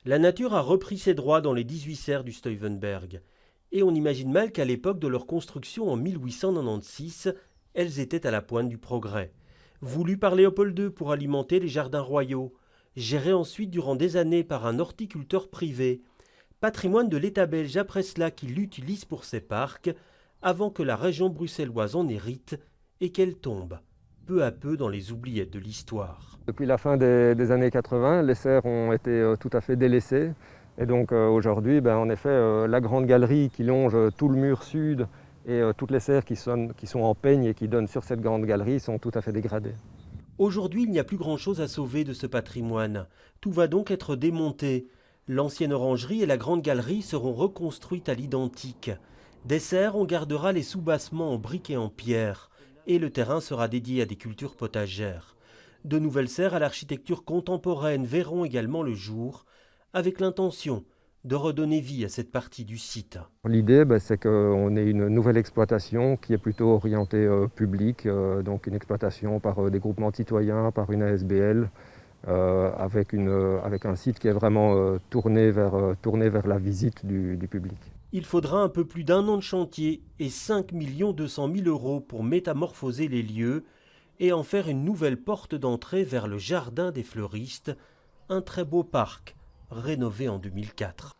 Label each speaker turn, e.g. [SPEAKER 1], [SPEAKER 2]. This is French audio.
[SPEAKER 1] La nature a repris ses droits dans les 18 serres du Stuyvenberg. Et on imagine mal qu'à l'époque de leur construction en 1896, elles étaient à la pointe du progrès. Voulues par Léopold II pour alimenter les jardins royaux, gérées ensuite durant des années par un horticulteur privé, patrimoine de l'État belge après cela qui l'utilise pour ses parcs, avant que la région bruxelloise en hérite et qu'elle tombe peu à peu dans les oubliettes de l'histoire.
[SPEAKER 2] Depuis la fin des années 80, les serres ont été tout à fait délaissées. Et donc aujourd'hui, en effet, la grande galerie qui longe tout le mur sud et toutes les serres qui sont en peigne et qui donnent sur cette grande galerie sont tout à fait dégradées.
[SPEAKER 1] Aujourd'hui, il n'y a plus grand-chose à sauver de ce patrimoine. Tout va donc être démonté. L'ancienne orangerie et la grande galerie seront reconstruites à l'identique. Des serres, on gardera les soubassements en briques et en pierre, et le terrain sera dédié à des cultures potagères. De nouvelles serres à l'architecture contemporaine verront également le jour, avec l'intention de redonner vie à cette partie du site.
[SPEAKER 2] L'idée, c'est qu'on ait une nouvelle exploitation qui est plutôt orientée publique, donc une exploitation par des groupements de citoyens, par une ASBL, avec un site qui est vraiment tourné vers la visite du public.
[SPEAKER 1] Il faudra un peu plus d'1 an de chantier et 5 200 000 € pour métamorphoser les lieux et en faire une nouvelle porte d'entrée vers le jardin des fleuristes, un très beau parc rénové en 2004.